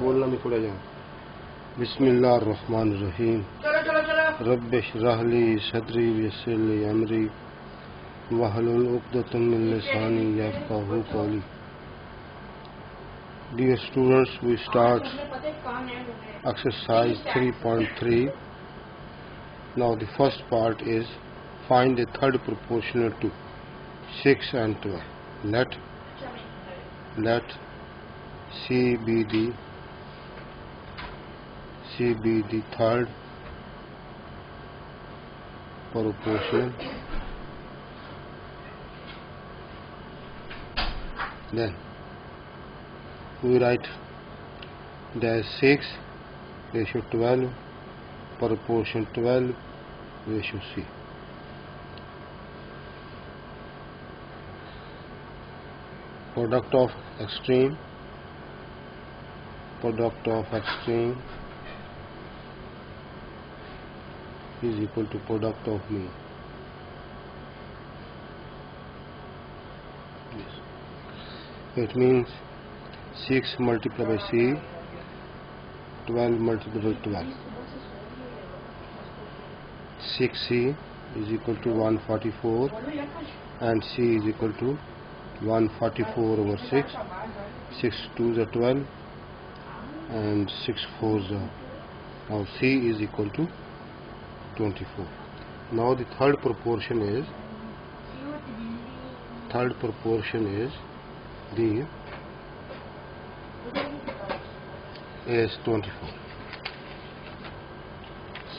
बोलना नहीं पड़ेगा। बिस्मिल्लाहिर्रहमानिर्रहीम। रब्बि इश्रह ली सदरी वयस्सिर ली अमरी वहलुल उक़दतम मिन लिसानी यफ़क़हू क़ौली। Dear students, we start exercise 3.3. Now the first part is find the third proportional to 6 and 12. Let C be the third proportional. Then we write dash 6 ratio 12 proportion 12 ratio C. Product of extreme is equal to product of mean. Yes. It means 6 multiplied by C, 12 multiplied by 12. 6C is equal to 144 and C is equal to 144 over 6. 6 2s are 12 and 6 4s are. Now C is equal to 24. Now the third proportion is the is 24.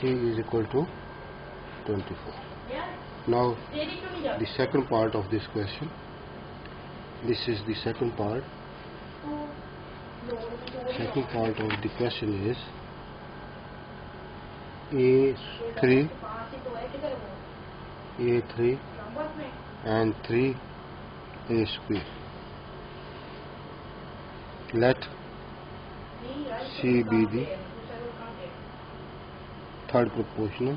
C is equal to 24. Now the second part of this question. This is the second part. Second part of the question is A3 and 3A square. Let C be the third proportional.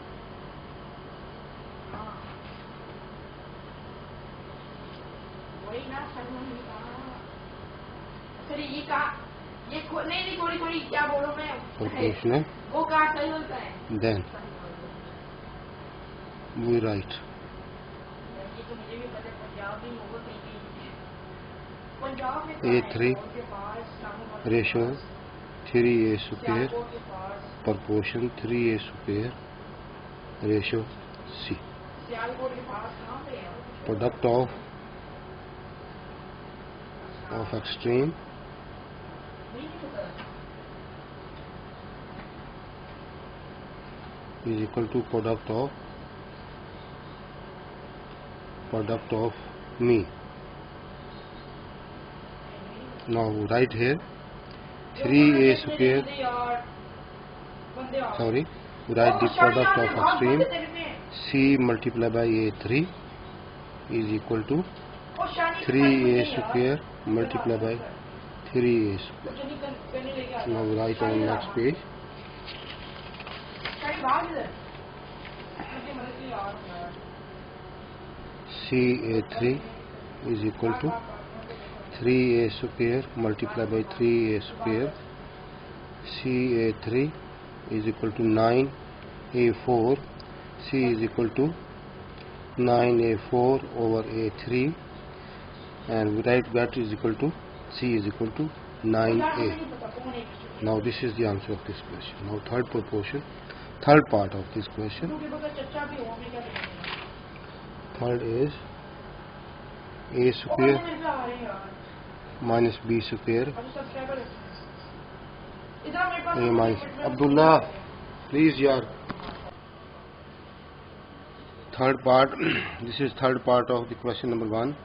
Then we write A3 ratio 3A square proportion 3A square ratio C. Product of extreme is equal to product of mean. Now write here 3A square. Sorry, write the product of extreme C multiplied by A3 is equal to 3A square multiplied by 3A square. Now write on next page. CA3 is equal to 3A square multiplied by 3A square. CA3 is equal to 9A4. C is equal to 9A4 over A3, and we write that is equal to C is equal to 9A. Now this is the answer of this question. Now third part of this question. Third is A square minus B square A minus Abdullah, please yaar. Third part. This is third part of the question number 1.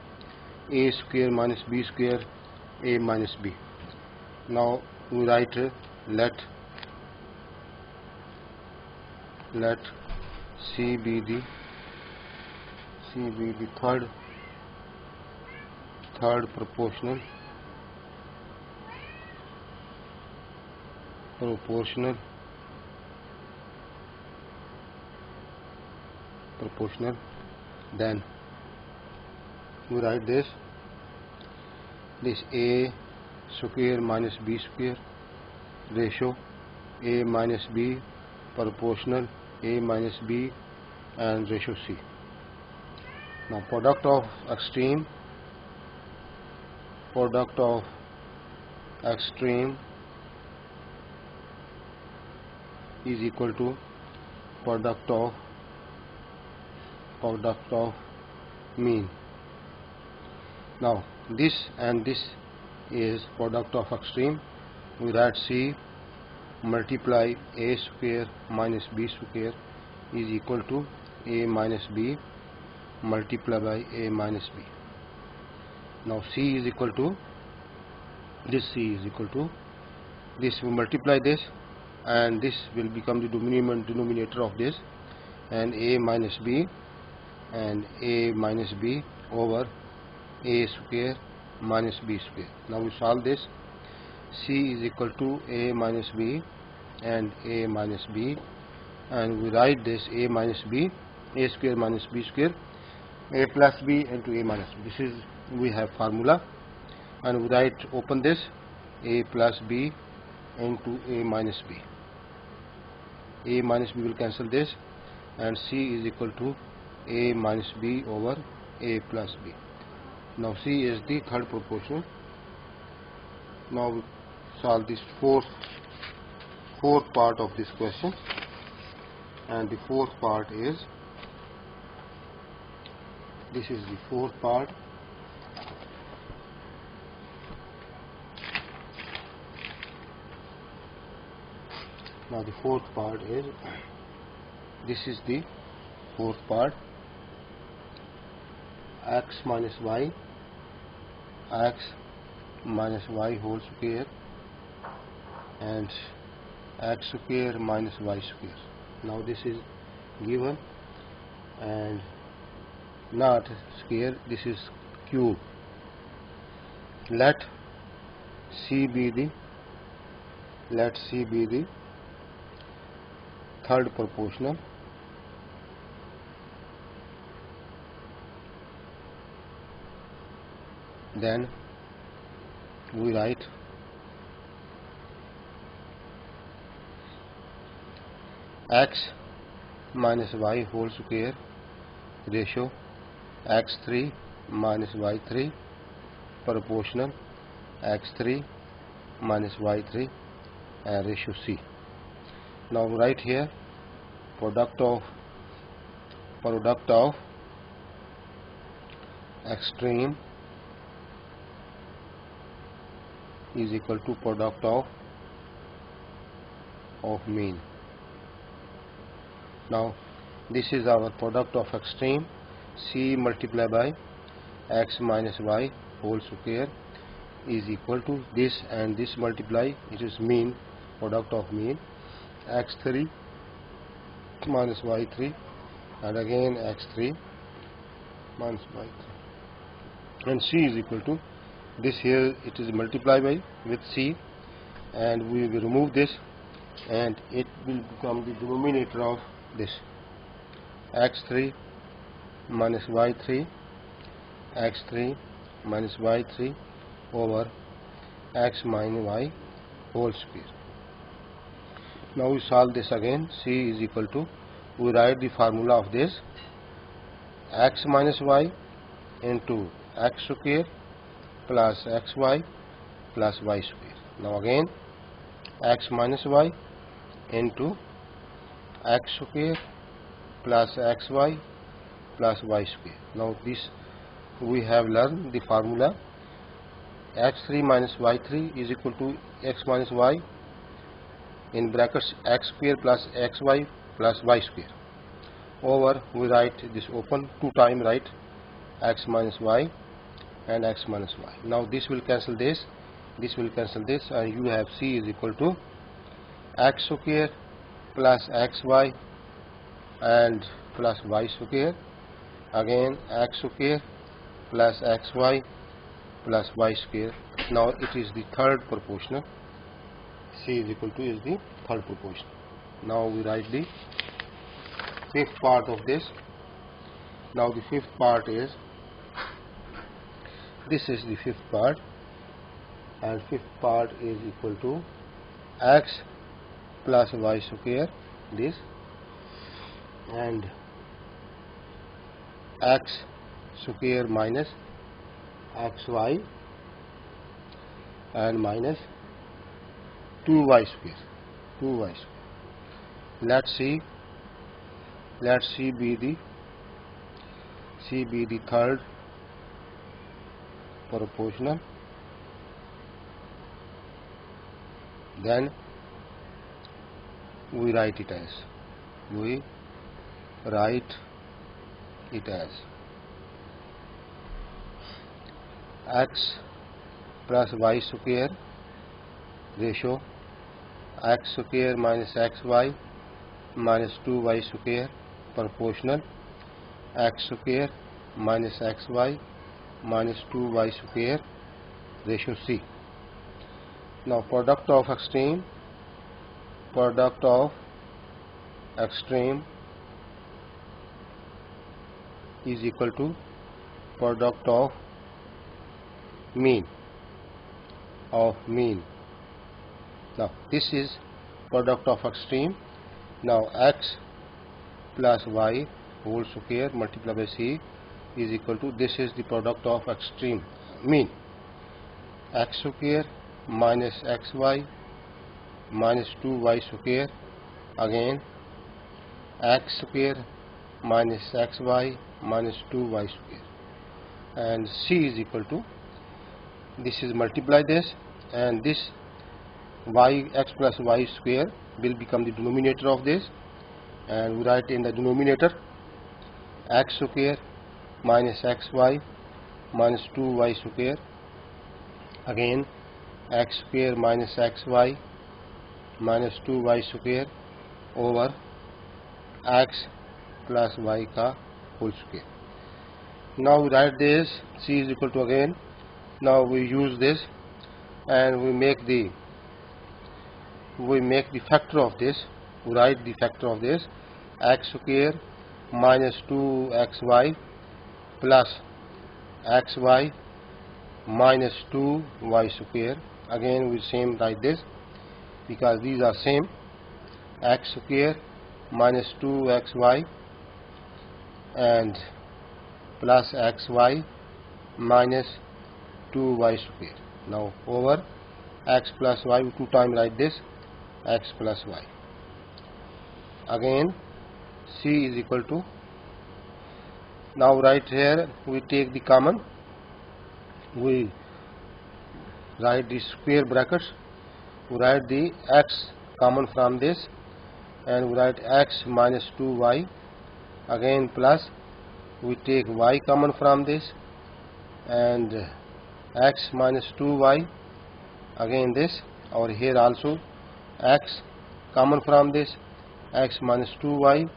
A square minus B square A minus B. Now we write let C be the third proportional Then we write this A square minus B square ratio A minus B, proportional A minus B, and ratio C. Now product of extreme is equal to product of mean. Now this and this is product of extreme. We write C multiply A square minus B square is equal to A minus B multiplied by A minus B. Now C is equal to this, we multiply this, and this will become the denominator of this, and A minus B over A square minus B square. Now we solve this. C is equal to A minus B and A minus B, and we write this A minus B, A square minus B square, A plus B into A minus B. This is, we have formula, and we write, open this, A plus B into A minus B. A minus B will cancel this, and C is equal to A minus B over A plus B. Now C is the third proportion. Now we solve this fourth part of this question, and the fourth part is, this is the fourth part. Now the fourth part is, this is the fourth part, x minus y whole square and x square minus y square. Now this is given and not square, this is cube. Let C be the third proportional. Then we write x minus y whole square ratio x3 minus y3 proportional x3 minus y3 and ratio C. Now write here product of extreme is equal to product of mean. Now this is our product of extreme, C multiplied by x minus y whole square is equal to this and this multiply, it is mean, product of mean, x3 minus y3 and again x3 minus y3, and C is equal to this. Here it is multiplied by with C, and we will remove this, and it will become the denominator of this, x3 minus y3 over x minus y whole square. Now we solve this again. C is equal to, we write the formula of this, x minus y into x square plus xy plus y square. Now again x minus y into x square plus xy plus y square. Now this we have learned the formula, x3 minus y3 is equal to x minus y in brackets x square plus xy plus y square over, we write this open, 2 times write x minus y and x minus y. Now this will cancel this, and you have C is equal to x square plus xy and plus y square, again x square plus xy plus y square. Now it is the third proportional. C is equal to is the third proportion. Now we write the fifth part of this. Now the fifth part is, this is the fifth part, and fifth part is equal to x plus y square, this, and x square minus xy and minus 2y square, 2y square. Let's see be the third proportional. Then we write it as x plus y square ratio x square minus xy minus 2y square proportional x square minus xy minus 2y square ratio C. Now product of extreme is equal to product of mean. Now this is product of extreme. Now x plus y whole square multiplied by C is equal to, this is the product of extreme mean, x square minus xy minus 2y square, again x square minus xy minus 2y square, and C is equal to, this is multiply this, and this x plus y square will become the denominator of this, and we write in the denominator x square minus xy minus 2y square, again x square minus xy minus 2y square over x plus y का whole square. Now we write this, C is equal to, again now we use this and we make the factor of this. We write the factor of this, x square minus 2xy plus xy minus 2y square, again we same write this because these are same, x square minus 2xy and plus xy minus 2y square. Now over x plus y, we 2 times write this, x plus y. Again C is equal to, now right here we take the common, we write the square brackets, we write the x common from this, and we write x minus 2y, again plus we take y common from this, and x minus 2y, again this, or here also x common from this, x minus 2y,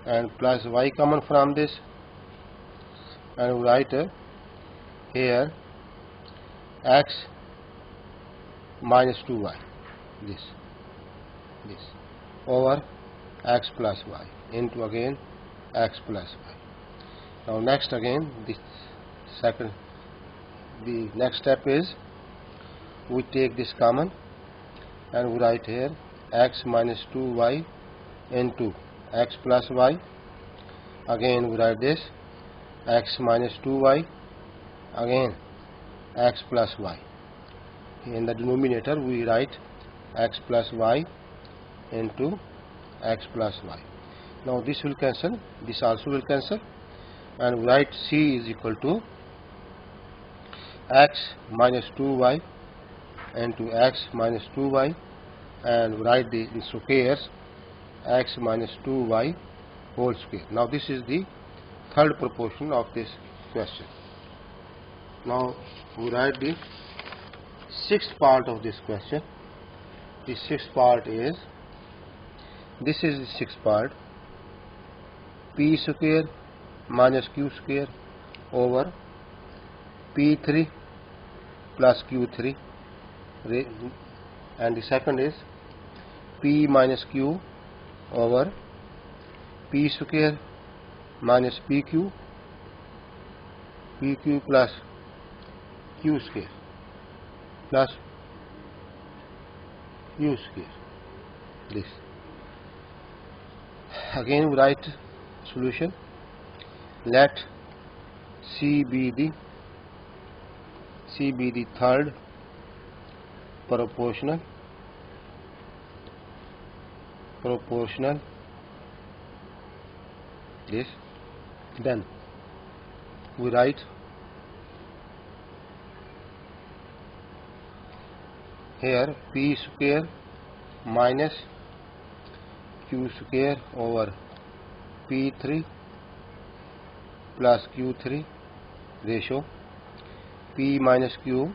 and plus y common from this, and we write here x minus 2y, this over x plus y into again x plus y. Now next, again the next step is we take this common and we write here x minus 2y into x plus y, again we write this x minus 2y, again x plus y. In the denominator we write x plus y into x plus y. Now this will cancel, this also will cancel, and we write C is equal to x minus 2y into x minus 2y, and write the in squares x minus 2y whole square. Now this is the third proportion of this question. Now we write the sixth part of this question. The sixth part is, this is the sixth part, p square minus q square over p3 plus q3, and the second is p minus q over p square minus pq plus q square plus u square. This. Again we write solution. Let C be the third proportional this. Then we write here p square minus q square over p3 plus q3 ratio p minus q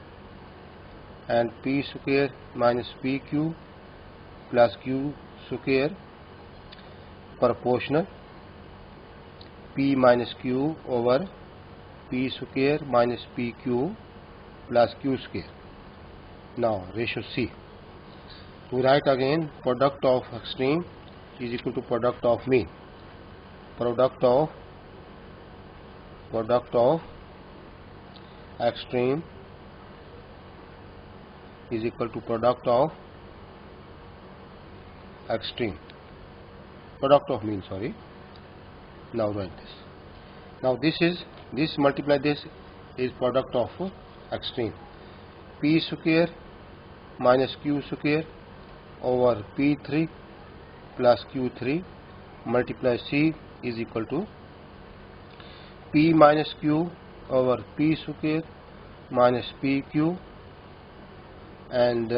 and p square minus pq plus q square proportional p minus q over p square minus pq plus q square. Now ratio C. We write again product of extreme is equal to product of mean. Product of extreme is equal to product of extreme. Product of mean, sorry. Now write this. Now this multiply this is product of extreme. P square minus q square over p3 plus q3 multiply C is equal to p minus q over p square minus pq and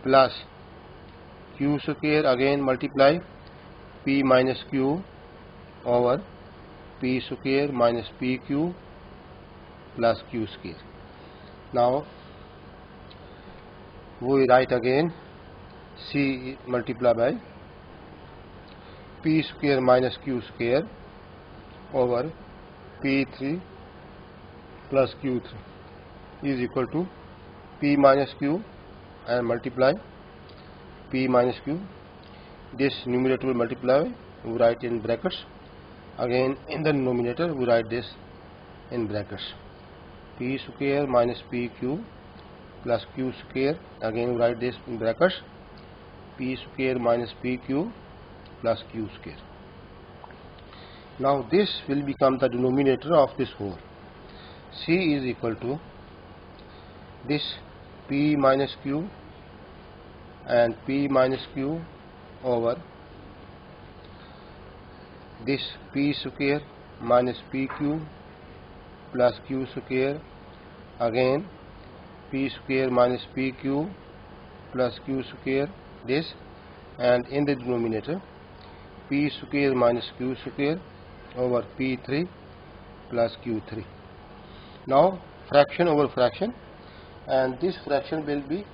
plus q square again multiply p minus q over p square minus pq plus q square. Now we write again C multiply by p square minus q square over p3 plus q3 is equal to p minus q and multiply p minus q. This numerator will multiply, we write in brackets. Again in the denominator we write this in brackets. P square minus pq plus q square, again we write this in brackets. P square minus pq plus q square. Now this will become the denominator of this whole. C is equal to this p minus q and p minus q over this p square minus pq plus q square, again p square minus pq plus q square this, and in the denominator p square minus q square over p3 plus q3. Now fraction over fraction, and this fraction will be,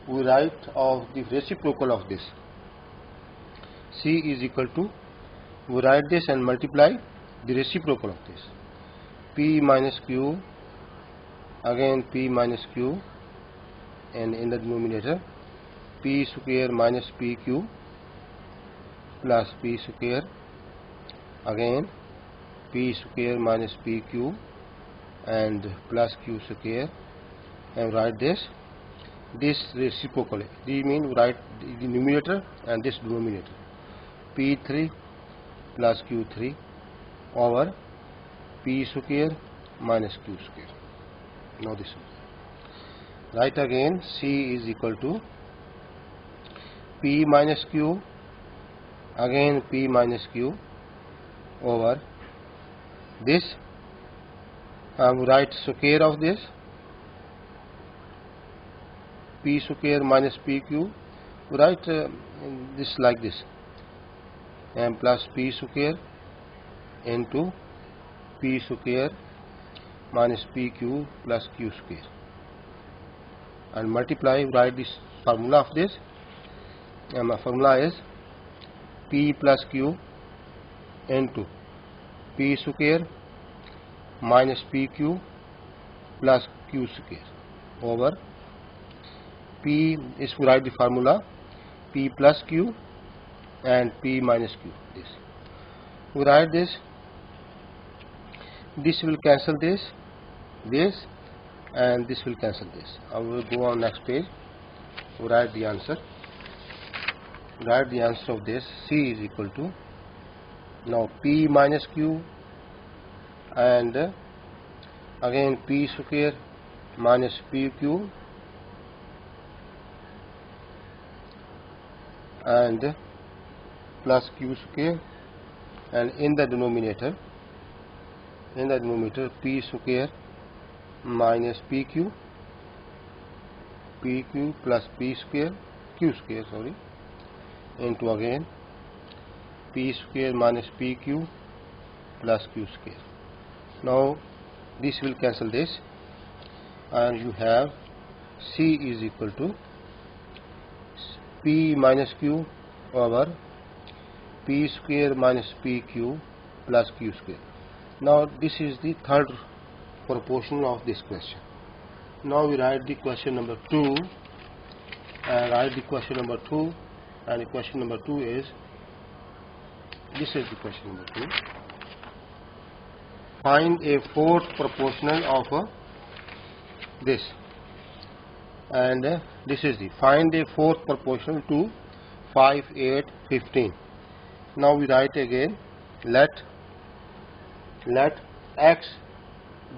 we write of the reciprocal of this. C is equal to, we write this and multiply the reciprocal of this. P minus q, again p minus q, and in the denominator p square minus pq plus p square, again p square minus pq and plus q square, and write this reciprocally. We mean we write the numerator and this denominator p3 plus q3 over p square minus q square. Now this one. Write again C is equal to p minus q, again p minus q over this, write square of this p square minus pq, write this like this, and plus p square into p square minus pq plus q square, and multiply, write this formula of this, and my formula is p plus q into p square minus pq plus q square over p is, we write the formula p plus q and p minus q. This we write this will cancel this, and this will cancel this. I will go on next page. write the answer. Write the answer of this. C is equal to, now P minus Q, and again P square minus PQ, and plus Q square, and in the denominator P square minus PQ plus P square Q square, sorry, into again P square minus PQ plus Q square. Now this will cancel this, and you have C is equal to P minus Q over P square minus PQ plus Q square. Now this is the third proportion of this question. Now we write the question number 2, and the question number 2 is, this is the question number 2. Find a fourth proportional of this, and this is the find a fourth proportional to 5, 8, 15. Now we write again, let x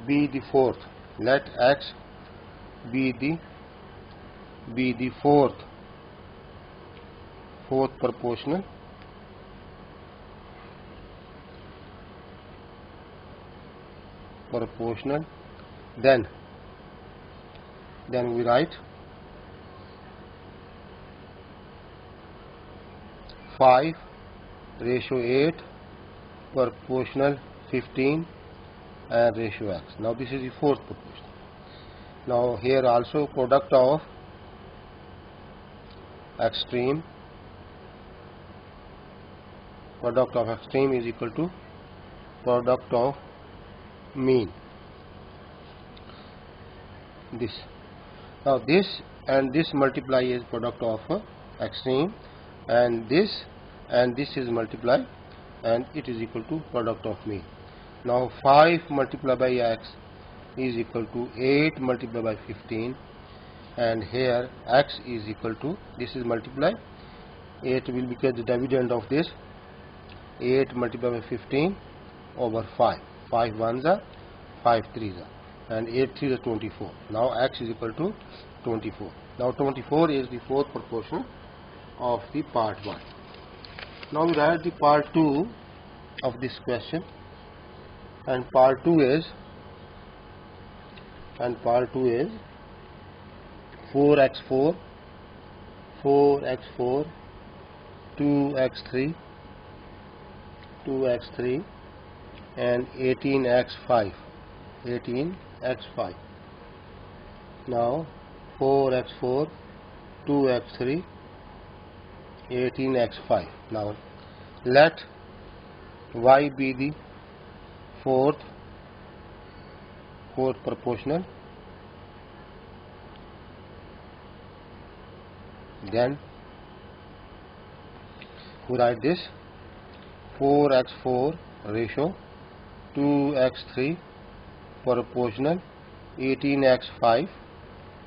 be the fourth. Let x be the fourth proportional then we write 5 ratio 8 proportional 15 and ratio x. Now this is the fourth proportion. Now here also product of extreme is equal to product of mean. This, now this and this multiply is product of extreme, and this is multiply, and it is equal to product of mean. Now 5 multiplied by x is equal to 8 multiplied by 15, and here x is equal to, this is multiply, 8 will become the dividend of this, 8 multiplied by 15 over 5. 5 ones are 5 threes are, and 8 threes are 24. Now x is equal to 24. Now 24 is the fourth proportion of the part 1. Now we write the part 2 of this question, and part 2 is 4x4, 2x3, and 18x5. Now 4x4, 2x3, 18x5. Now let y be the fourth proportional, then we write this 4x4 ratio 2x3 proportional 18x5,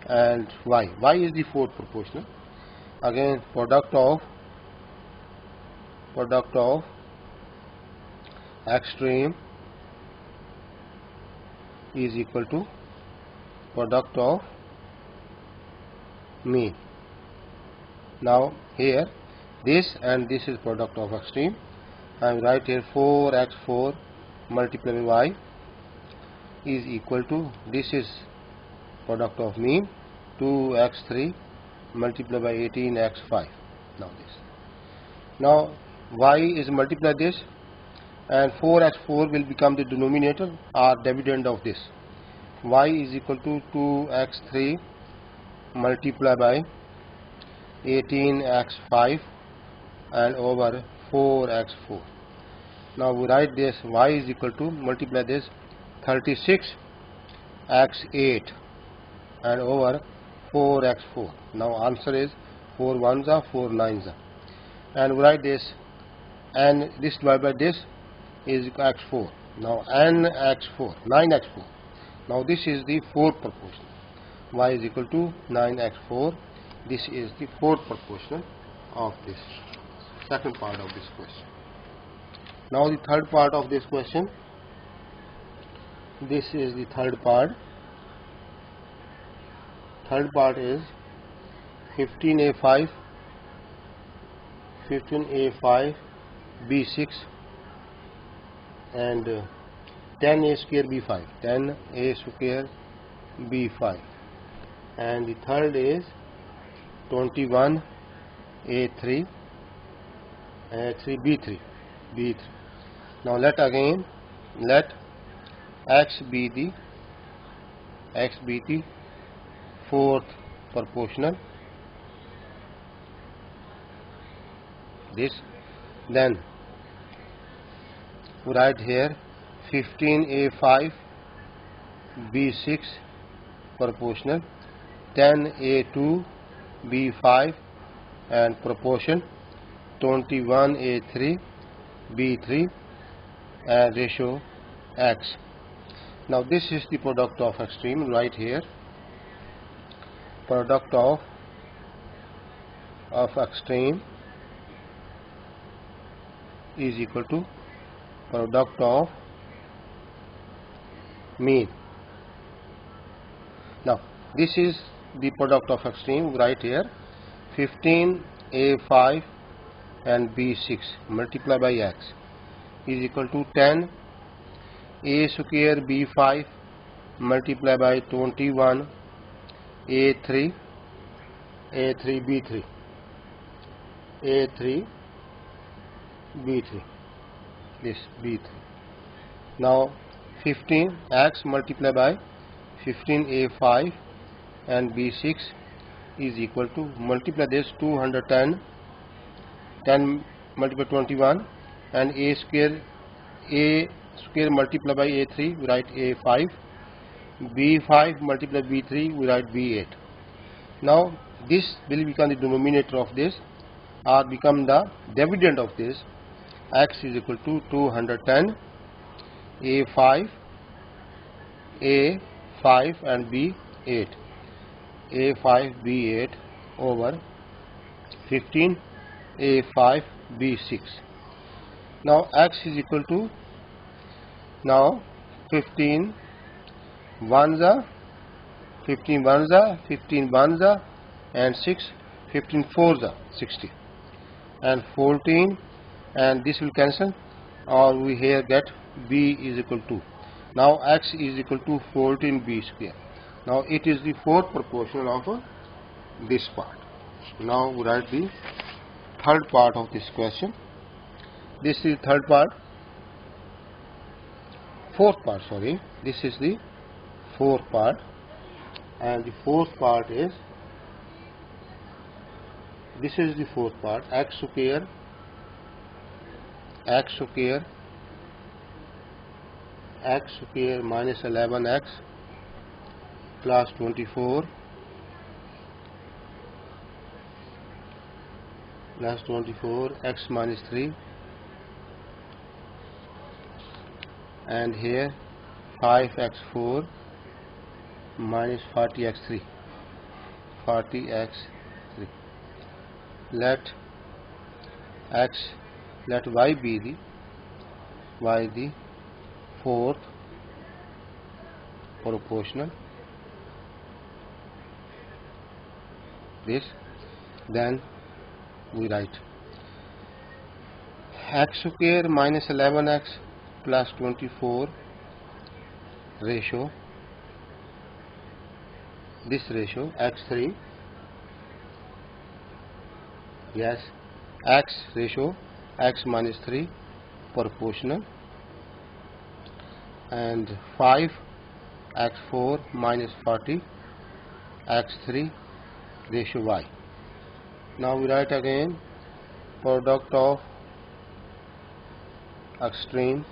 and y is the fourth proportional. Again product of extreme is equal to product of mean. Now here this and this is product of extreme, and write here 4x4 multiplied by y is equal to, this is product of mean, 2x3 multiplied by 18x5. Now this, now y is multiplied this, and 4x4 will become the denominator or dividend of this. Y is equal to 2x3 multiplied by 18x5 and over 4x4. Now we write this, y is equal to, multiply this 36x8 and over 4x4. Now answer is 4 ones are 4 nines are, and we write this, and this divided by this is x4. Now nx4, 9x4. Now this is the fourth proportion. Y is equal to 9x4 This is the fourth proportional of this second part of this question. Now the third part of this question. This is the third part. Third part is 15a5, 15a5, b6 and 10a square b5, 10a square b5, and the third is 21a3, b3. Now let x be the fourth proportional. This, then write here 15a5 b6 proportional, 10a2 b5 and proportion 21a3 b3 and ratio x. Now this is the product of extreme. Right here, product of extreme is equal to product of mean. Now this is the product of extreme. Right here, 15a5 and b6 multiplied by x is equal to 10 a square b5 multiplied by 21 a3 b3 this b3. Now 15x multiplied by 15a5 and b6 is equal to, multiply this 210, 10 multiplied by 21 and a square multiplied by a3, we write a5, b5 multiplied by b3, we write b8. Now this will become the denominator of this or become the dividend of this. X is equal to 210 a5 and b8, a5 b8 over 15 a5 b6. Now x is equal to, now 15 ones are 15 and 6, 15 fours are 60 and 14, and this will cancel, or we here get b is equal to, now x is equal to 14b square. Now it is the fourth proportional of this part. Now we write the third part of this question. This is third part, fourth part, sorry, this is the fourth part, and the fourth part is, this is the fourth part, x square minus 11x plus 24 x minus 3, and here 5x4 minus 40x3. Let y be the fourth proportional. This, then we write x square minus 11x plus 24 ratio, this ratio x3, yes, x ratio x minus 3 proportional, and 5 x4 minus 40 x3 ratio y. Now we write again product of extreme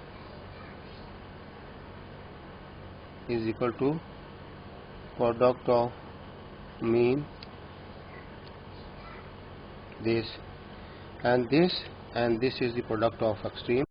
is equal to product of mean, this and this, and this is the product of extreme.